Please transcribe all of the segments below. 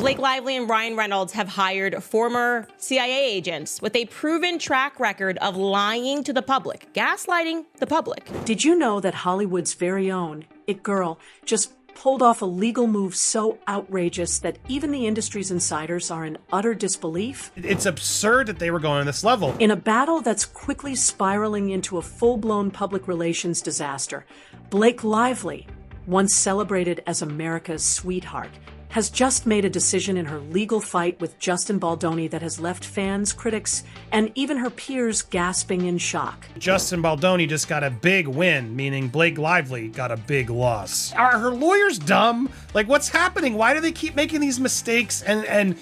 Blake Lively and Ryan Reynolds have hired former CIA agents with a proven track record of lying to the public, gaslighting the public. Did you know that Hollywood's very own It Girl just pulled off a legal move so outrageous that even the industry's insiders are in utter disbelief? It's absurd that they were going to this level. In a battle that's quickly spiraling into a full-blown public relations disaster, Blake Lively, once celebrated as America's sweetheart, has just made a decision in her legal fight with Justin Baldoni that has left fans, critics, and even her peers gasping in shock. Justin Baldoni just got a big win, meaning Blake Lively got a big loss. Are her lawyers dumb? Like, what's happening? Why do they keep making these mistakes and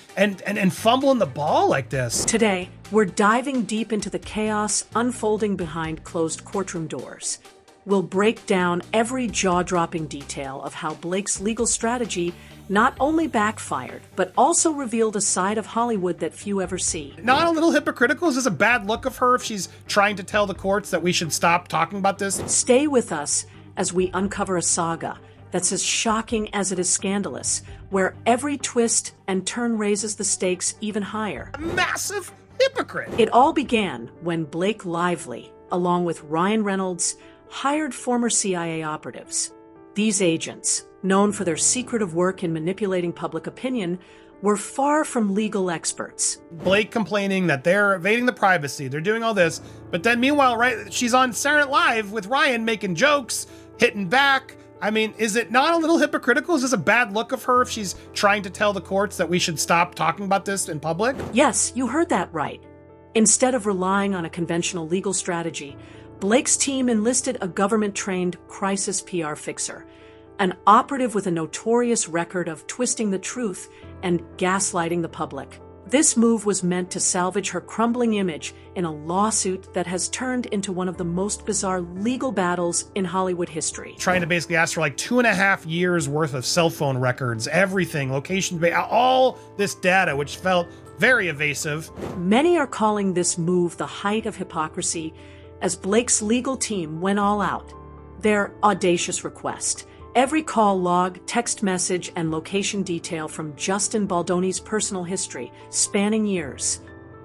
fumbling the ball like this? Today, we're diving deep into the chaos unfolding behind closed courtroom doors. We'll break down every jaw-dropping detail of how Blake's legal strategy not only backfired, but also revealed a side of Hollywood that few ever see. Not a little hypocritical? Is this a bad look of her if she's trying to tell the courts that we should stop talking about this? Stay with us as we uncover a saga that's as shocking as it is scandalous, where every twist and turn raises the stakes even higher. A massive hypocrite! It all began when Blake Lively, along with Ryan Reynolds, hired former CIA operatives. These agents, known for their secretive work in manipulating public opinion, were far from legal experts. Blake complaining that they're evading the privacy, they're doing all this, but then meanwhile, right, she's on Saturday Night Live with Ryan making jokes, hitting back. I mean, is it not a little hypocritical? Is this a bad look of her if she's trying to tell the courts that we should stop talking about this in public? Yes, you heard that right. Instead of relying on a conventional legal strategy, Blake's team enlisted a government-trained crisis PR fixer, an operative with a notorious record of twisting the truth and gaslighting the public. This move was meant to salvage her crumbling image in a lawsuit that has turned into one of the most bizarre legal battles in Hollywood history. Trying to basically ask for like 2.5 years worth of cell phone records, everything, location, all this data, which felt very evasive. Many are calling this move the height of hypocrisy, as Blake's legal team went all out. Their audacious request. Every call log, text message, and location detail from Justin Baldoni's personal history, spanning years.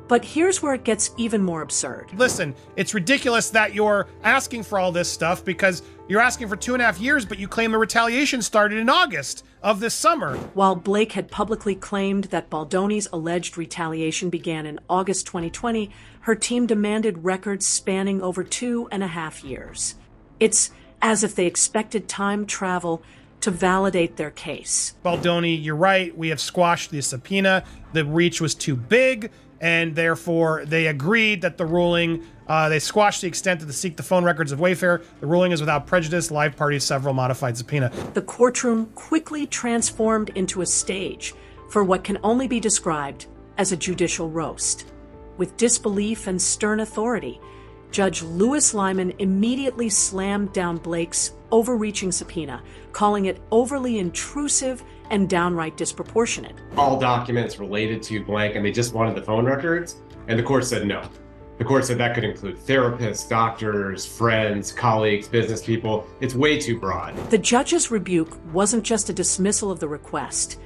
But here's where it gets even more absurd. Listen, it's ridiculous that you're asking for all this stuff because you're asking for 2.5 years, but you claim the retaliation started in August of this summer. While Blake had publicly claimed that Baldoni's alleged retaliation began in August 2020, her team demanded records spanning over 2.5 years. It's as if they expected time travel to validate their case. Baldoni, you're right. We have squashed the subpoena. The reach was too big, and therefore they agreed that the ruling, they squashed the extent to seek the phone records of Wayfair. The ruling is without prejudice. Live parties, several modified subpoena. The courtroom quickly transformed into a stage for what can only be described as a judicial roast. With disbelief and stern authority, Judge Louis Lyman immediately slammed down Blake's overreaching subpoena, calling it overly intrusive and downright disproportionate. All documents related to blank, and they just wanted the phone records, and the court said no. The court said that could include therapists, doctors, friends, colleagues, business people. It's way too broad. The judge's rebuke wasn't just a dismissal of the request.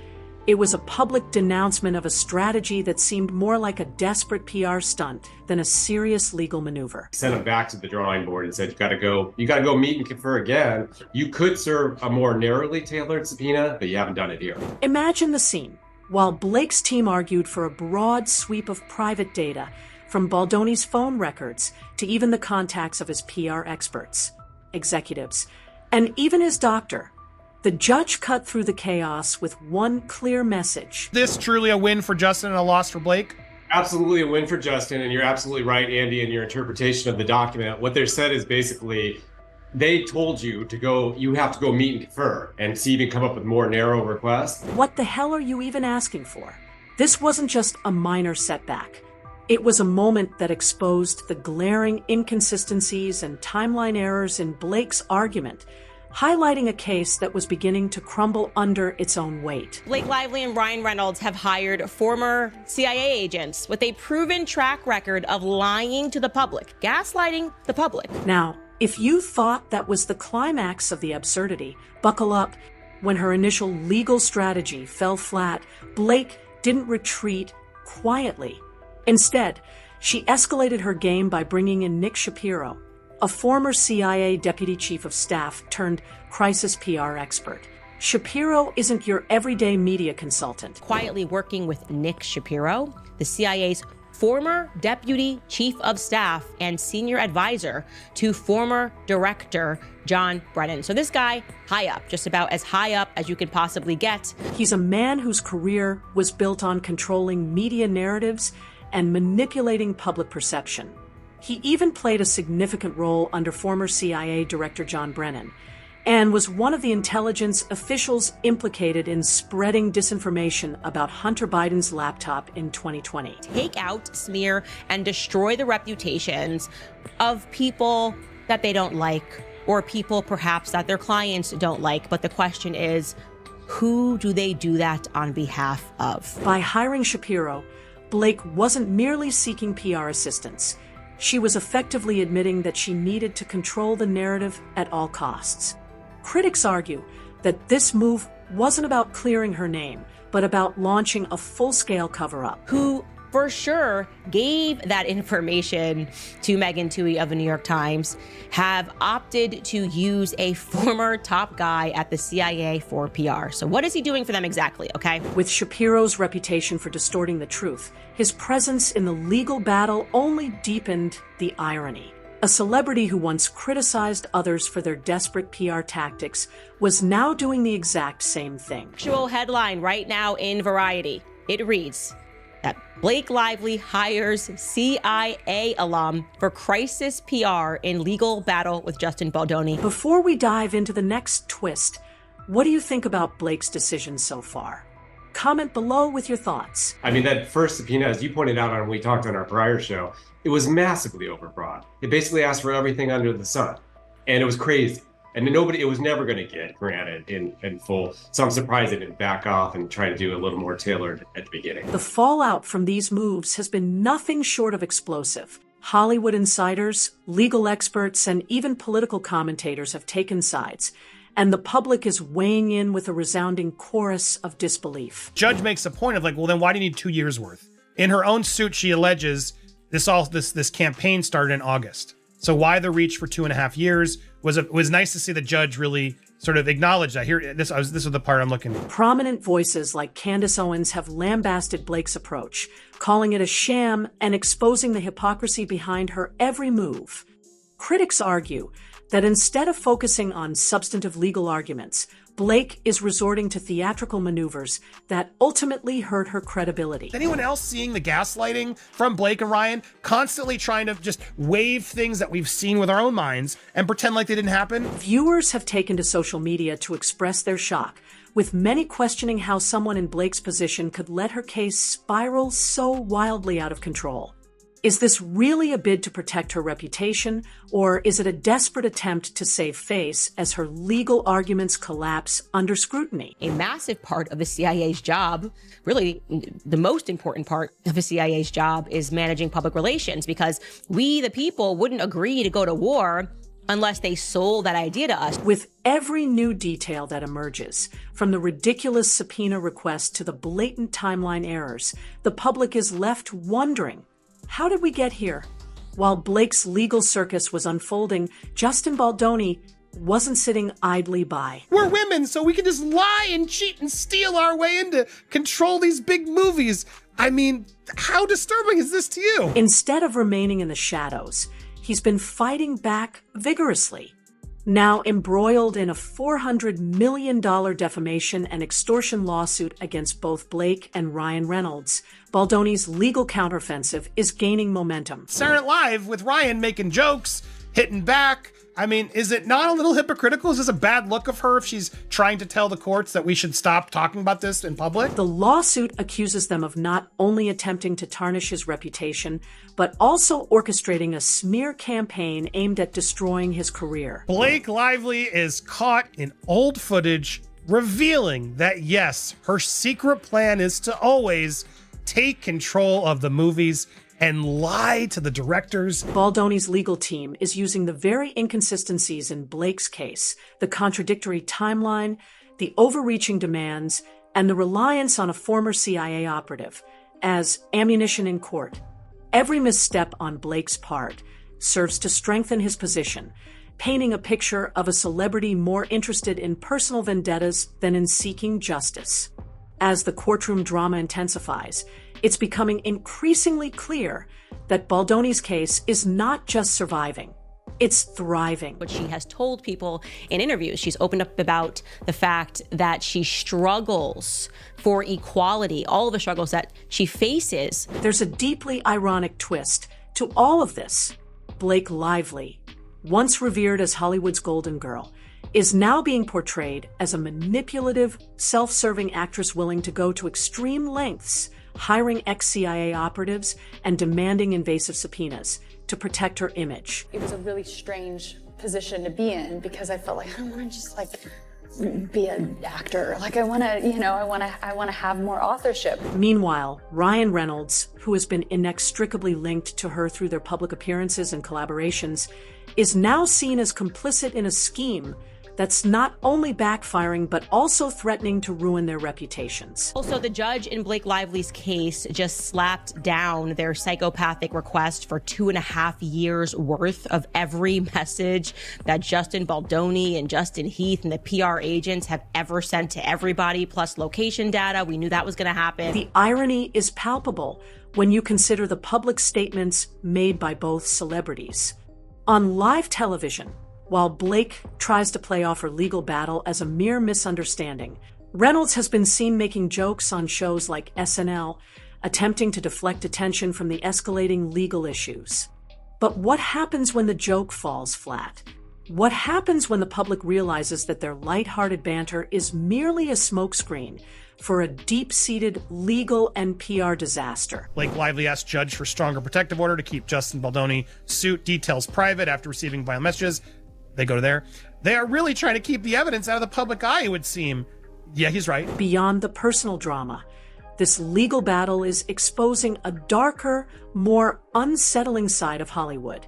It was a public denouncement of a strategy that seemed more like a desperate PR stunt than a serious legal maneuver. Sent him back to the drawing board and said, you gotta go meet and confer again. You could serve a more narrowly tailored subpoena, but you haven't done it here. Imagine the scene. While Blake's team argued for a broad sweep of private data, from Baldoni's phone records to even the contacts of his PR experts, executives, and even his doctor, the judge cut through the chaos with one clear message. This truly a win for Justin and a loss for Blake? Absolutely a win for Justin, and you're absolutely right, Andy, in your interpretation of the document. What they said is basically, they told you to go, you have to go meet and confer, and see even come up with more narrow requests. What the hell are you even asking for? This wasn't just a minor setback. It was a moment that exposed the glaring inconsistencies and timeline errors in Blake's argument, highlighting a case that was beginning to crumble under its own weight. Blake Lively and Ryan Reynolds have hired former CIA agents with a proven track record of lying to the public, gaslighting the public. Now, if you thought that was the climax of the absurdity, buckle up, When her initial legal strategy fell flat, Blake didn't retreat quietly. Instead, she escalated her game by bringing in Nick Shapiro, a former CIA deputy chief of staff turned crisis PR expert. Shapiro isn't your everyday media consultant. Quietly working with Nick Shapiro, the CIA's former deputy chief of staff and senior advisor to former director John Brennan. So this guy, high up, just about as high up as you could possibly get. He's a man whose career was built on controlling media narratives and manipulating public perception. He even played a significant role under former CIA Director John Brennan, and was one of the intelligence officials implicated in spreading disinformation about Hunter Biden's laptop in 2020. Take out, smear, and destroy the reputations of people that they don't like, or people perhaps that their clients don't like. But the question is, who do they do that on behalf of? By hiring Shapiro, Blake wasn't merely seeking PR assistance. She was effectively admitting that she needed to control the narrative at all costs. Critics argue that this move wasn't about clearing her name, but about launching a full-scale cover-up. Who for sure gave that information to Megan Twohey of the New York Times, have opted to use a former top guy at the CIA for PR. So what is he doing for them exactly, okay? With Shapiro's reputation for distorting the truth, his presence in the legal battle only deepened the irony. A celebrity who once criticized others for their desperate PR tactics was now doing the exact same thing. Actual headline right now in Variety. It reads that Blake Lively hires CIA alum for crisis PR in legal battle with Justin Baldoni. Before we dive into the next twist, what do you think about Blake's decision so far? Comment below with your thoughts. I mean, that first subpoena, as you pointed out when we talked on our prior show, it was massively overbroad. It basically asked for everything under the sun, and it was crazy. And it was never going to get granted in full. So I'm surprised they didn't back off and try to do a little more tailored at the beginning. The fallout from these moves has been nothing short of explosive. Hollywood insiders, legal experts, and even political commentators have taken sides, and the public is weighing in with a resounding chorus of disbelief. Judge makes a point of like, well, then why do you need 2 years worth? In her own suit, she alleges this campaign started in August. So why the reach for 2.5 years? It was nice to see the judge really sort of acknowledge that. This was the part I'm looking for. Prominent voices like Candace Owens have lambasted Blake's approach, calling it a sham and exposing the hypocrisy behind her every move. Critics argue that instead of focusing on substantive legal arguments, Blake is resorting to theatrical maneuvers that ultimately hurt her credibility. Anyone else seeing the gaslighting from Blake and Ryan, constantly trying to just wave things that we've seen with our own minds and pretend like they didn't happen? Viewers have taken to social media to express their shock, with many questioning how someone in Blake's position could let her case spiral so wildly out of control. Is this really a bid to protect her reputation, or is it a desperate attempt to save face as her legal arguments collapse under scrutiny? A massive part of the CIA's job, really the most important part of the CIA's job, is managing public relations, because we, the people, wouldn't agree to go to war unless they sold that idea to us. With every new detail that emerges, from the ridiculous subpoena request to the blatant timeline errors, the public is left wondering, how did we get here? While Blake's legal circus was unfolding, Justin Baldoni wasn't sitting idly by. We're women, so we can just lie and cheat and steal our way in to control these big movies. I mean, how disturbing is this to you? Instead of remaining in the shadows, he's been fighting back vigorously. Now embroiled in a $400 million defamation and extortion lawsuit against both Blake and Ryan Reynolds, Baldoni's legal counteroffensive is gaining momentum. Saturday Night Live with Ryan making jokes, hitting back. I mean, is it not a little hypocritical? Is this a bad look of her if she's trying to tell the courts that we should stop talking about this in public? The lawsuit accuses them of not only attempting to tarnish his reputation, but also orchestrating a smear campaign aimed at destroying his career. Blake Lively is caught in old footage revealing that, yes, her secret plan is to always take control of the movies and lie to the directors. Baldoni's legal team is using the very inconsistencies in Blake's case, the contradictory timeline, the overreaching demands, and the reliance on a former CIA operative as ammunition in court. Every misstep on Blake's part serves to strengthen his position, painting a picture of a celebrity more interested in personal vendettas than in seeking justice. As the courtroom drama intensifies, it's becoming increasingly clear that Baldoni's case is not just surviving, it's thriving. What she has told people in interviews, she's opened up about the fact that she struggles for equality, all of the struggles that she faces. There's a deeply ironic twist to all of this. Blake Lively, once revered as Hollywood's golden girl, is now being portrayed as a manipulative, self-serving actress willing to go to extreme lengths, hiring ex-CIA operatives and demanding invasive subpoenas to protect her image. It was a really strange position to be in because I felt like I don't want to just be an actor. Like I want to have more authorship. Meanwhile, Ryan Reynolds, who has been inextricably linked to her through their public appearances and collaborations, is now seen as complicit in a scheme that's not only backfiring, but also threatening to ruin their reputations. Also, the judge in Blake Lively's case just slapped down their psychopathic request for 2.5 years worth of every message that Justin Baldoni and Justin Heath and the PR agents have ever sent to everybody, plus location data. We knew that was going to happen. The irony is palpable when you consider the public statements made by both celebrities. On live television, while Blake tries to play off her legal battle as a mere misunderstanding, Reynolds has been seen making jokes on shows like SNL, attempting to deflect attention from the escalating legal issues. But what happens when the joke falls flat? What happens when the public realizes that their lighthearted banter is merely a smokescreen for a deep-seated legal and PR disaster? Blake Lively asked judge for stronger protective order to keep Justin Baldoni suit details private after receiving violent messages. They go there. They are really trying to keep the evidence out of the public eye, it would seem. Yeah, he's right. Beyond the personal drama, this legal battle is exposing a darker, more unsettling side of Hollywood.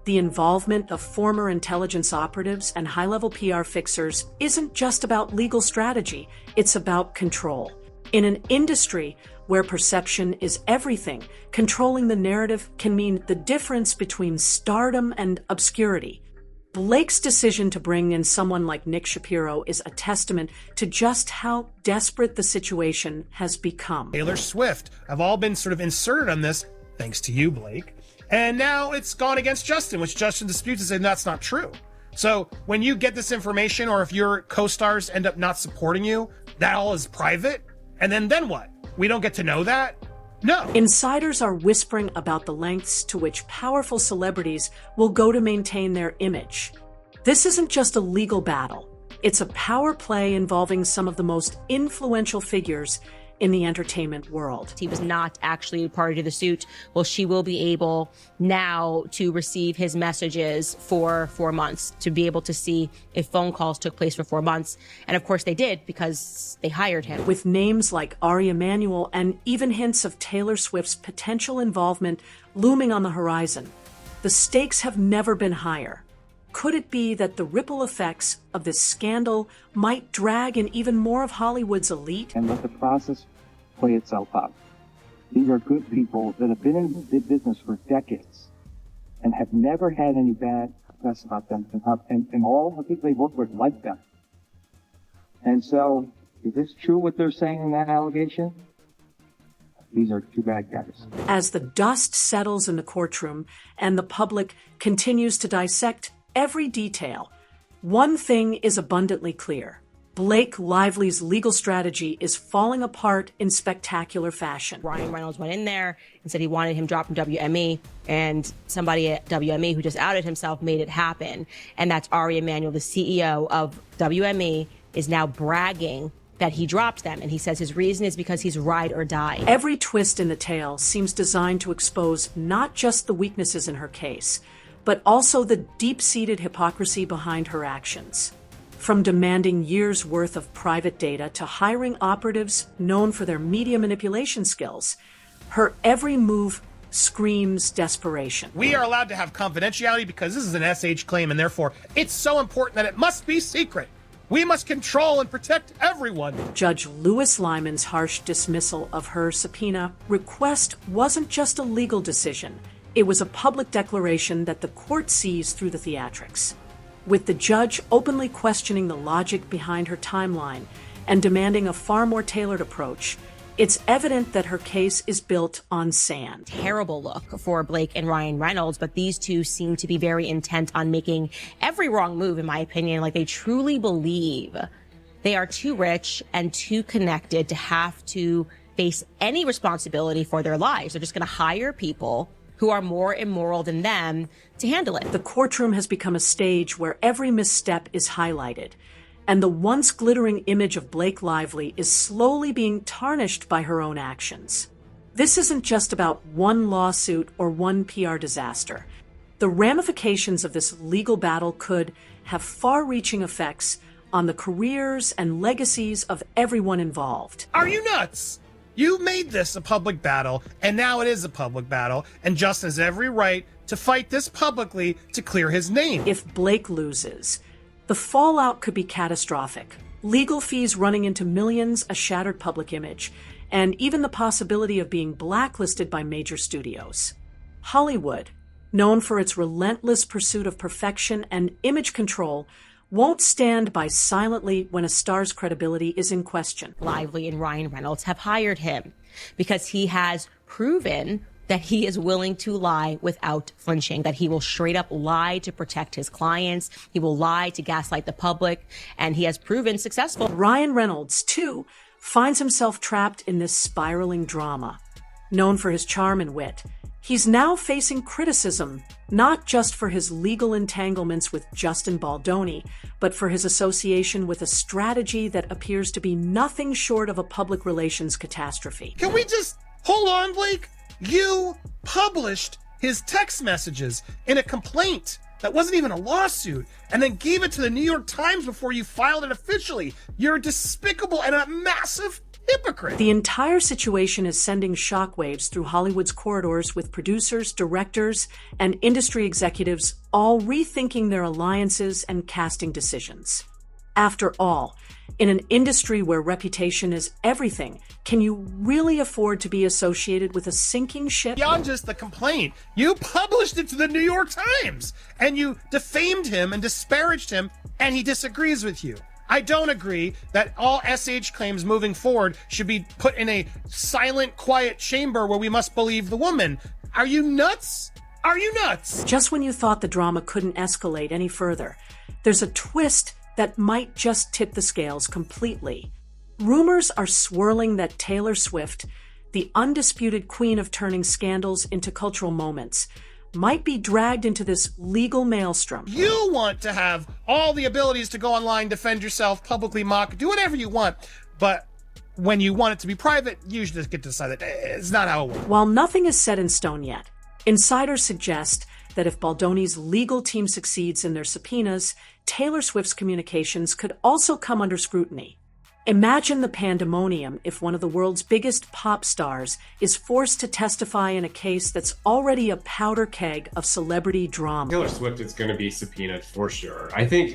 The involvement of former intelligence operatives and high-level PR fixers isn't just about legal strategy, it's about control. In an industry where perception is everything, controlling the narrative can mean the difference between stardom and obscurity. Blake's decision to bring in someone like Nick Shapiro is a testament to just how desperate the situation has become. Taylor Swift have all been sort of inserted on this, thanks to you, Blake. And now it's gone against Justin, which Justin disputes and says that's not true. So when you get this information, or if your co-stars end up not supporting you, that all is private? And then what? We don't get to know that? No. Insiders are whispering about the lengths to which powerful celebrities will go to maintain their image. This isn't just a legal battle. It's a power play involving some of the most influential figures in the entertainment world. He was not actually a party to the suit. Well, she will be able now to receive his messages for 4 months, to be able to see if phone calls took place for 4 months. And of course they did, because they hired him. With names like Ari Emanuel and even hints of Taylor Swift's potential involvement looming on the horizon, the stakes have never been higher. Could it be that the ripple effects of this scandal might drag in even more of Hollywood's elite? And let the process play itself out. These are good people that have been in the business for decades and have never had any bad press about them, and all the people they work with like them. And so, is this true what they're saying in that allegation? These are two bad guys. As the dust settles in the courtroom and the public continues to dissect every detail, one thing is abundantly clear. Blake Lively's legal strategy is falling apart in spectacular fashion. Ryan Reynolds went in there and said he wanted him dropped from WME, and somebody at WME who just outed himself made it happen. And that's Ari Emanuel, the CEO of WME, is now bragging that he dropped them. And he says his reason is because he's ride or die. Every twist in the tale seems designed to expose not just the weaknesses in her case, but also the deep-seated hypocrisy behind her actions. From demanding years' worth of private data to hiring operatives known for their media manipulation skills, her every move screams desperation. We are allowed to have confidentiality because this is an SH claim, and therefore it's so important that it must be secret. We must control and protect everyone. Judge Louis Lyman's harsh dismissal of her subpoena request wasn't just a legal decision. It was a public declaration that the court sees through the theatrics. With the judge openly questioning the logic behind her timeline and demanding a far more tailored approach, it's evident that her case is built on sand. Terrible look for Blake and Ryan Reynolds, but these two seem to be very intent on making every wrong move, in my opinion. Like, they truly believe they are too rich and too connected to have to face any responsibility for their lives. They're just going to hire people who are more immoral than them to handle it. The courtroom has become a stage where every misstep is highlighted, and the once glittering image of Blake Lively is slowly being tarnished by her own actions. This isn't just about one lawsuit or one PR disaster. The ramifications of this legal battle could have far-reaching effects on the careers and legacies of everyone involved. Are you nuts? You made this a public battle, and now it is a public battle, and Justin has every right to fight this publicly to clear his name. If Blake loses, the fallout could be catastrophic. Legal fees running into millions, a shattered public image, and even the possibility of being blacklisted by major studios. Hollywood, known for its relentless pursuit of perfection and image control, won't stand by silently when a star's credibility is in question. Lively and Ryan Reynolds have hired him because he has proven that he is willing to lie without flinching, that he will straight up lie to protect his clients, he will lie to gaslight the public, and he has proven successful. Ryan Reynolds, too, finds himself trapped in this spiraling drama. Known for his charm and wit, he's now facing criticism, not just for his legal entanglements with Justin Baldoni, but for his association with a strategy that appears to be nothing short of a public relations catastrophe. Can we just hold on, Blake? You published his text messages in a complaint that wasn't even a lawsuit, and then gave it to the New York Times before you filed it officially. You're a despicable and a massive hypocrite. The entire situation is sending shockwaves through Hollywood's corridors, with producers, directors, and industry executives all rethinking their alliances and casting decisions. After all, in an industry where reputation is everything, can you really afford to be associated with a sinking ship? Beyond just the complaint, you published it to the New York Times, and you defamed him and disparaged him, and he disagrees with you. I don't agree that all SH claims moving forward should be put in a silent, quiet chamber where we must believe the woman. Are you nuts? Are you nuts? Just when you thought the drama couldn't escalate any further, there's a twist that might just tip the scales completely. Rumors are swirling that Taylor Swift, the undisputed queen of turning scandals into cultural moments, might be dragged into this legal maelstrom. You want to have all the abilities to go online, defend yourself, publicly mock, do whatever you want, but when you want it to be private, you just get to decide that it's not how it works. While nothing is set in stone yet, insiders suggest that if Baldoni's legal team succeeds in their subpoenas, Taylor Swift's communications could also come under scrutiny. Imagine the pandemonium if one of the world's biggest pop stars is forced to testify in a case that's already a powder keg of celebrity drama. Taylor Swift is going to be subpoenaed for sure. I think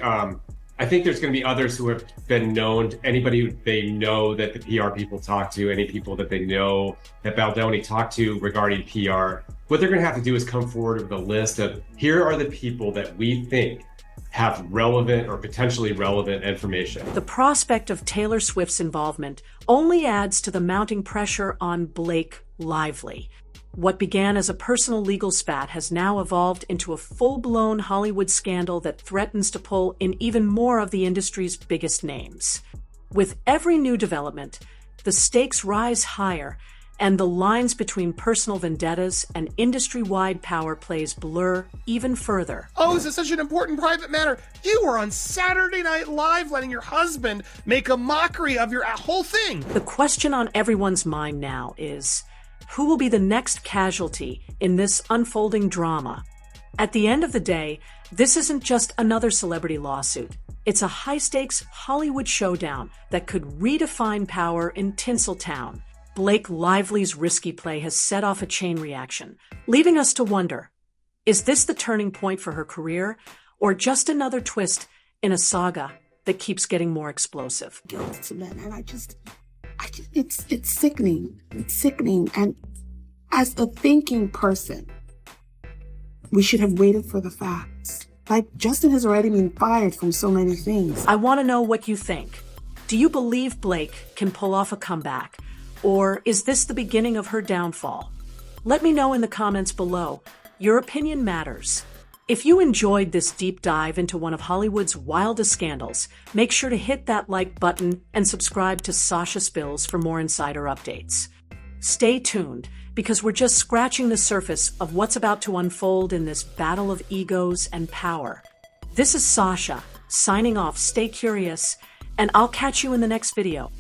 there's going to be others who have been known, anybody who they know that the PR people talk to, any people that they know that Baldoni talked to regarding PR. What they're going to have to do is come forward with a list of, here are the people that we think have relevant or potentially relevant information. The prospect of Taylor Swift's involvement only adds to the mounting pressure on Blake Lively. What began as a personal legal spat has now evolved into a full-blown Hollywood scandal that threatens to pull in even more of the industry's biggest names. With every new development, the stakes rise higher, and the lines between personal vendettas and industry-wide power plays blur even further. Oh, is it such an important private matter? You were on Saturday Night Live letting your husband make a mockery of your whole thing. The question on everyone's mind now is, who will be the next casualty in this unfolding drama? At the end of the day, this isn't just another celebrity lawsuit. It's a high-stakes Hollywood showdown that could redefine power in Tinseltown. Blake Lively's risky play has set off a chain reaction, leaving us to wonder, is this the turning point for her career, or just another twist in a saga that keeps getting more explosive. Guilt to men, and I just it's sickening. It's sickening. And as a thinking person, we should have waited for the facts. Like, Justin has already been fired from so many things. I want to know what you think. Do you believe Blake can pull off a comeback? Or is this the beginning of her downfall? Let me know in the comments below. Your opinion matters. If you enjoyed this deep dive into one of Hollywood's wildest scandals, make sure to hit that like button and subscribe to Sasha Spills for more insider updates. Stay tuned, because we're just scratching the surface of what's about to unfold in this battle of egos and power. This is Sasha, signing off. Stay curious, and I'll catch you in the next video.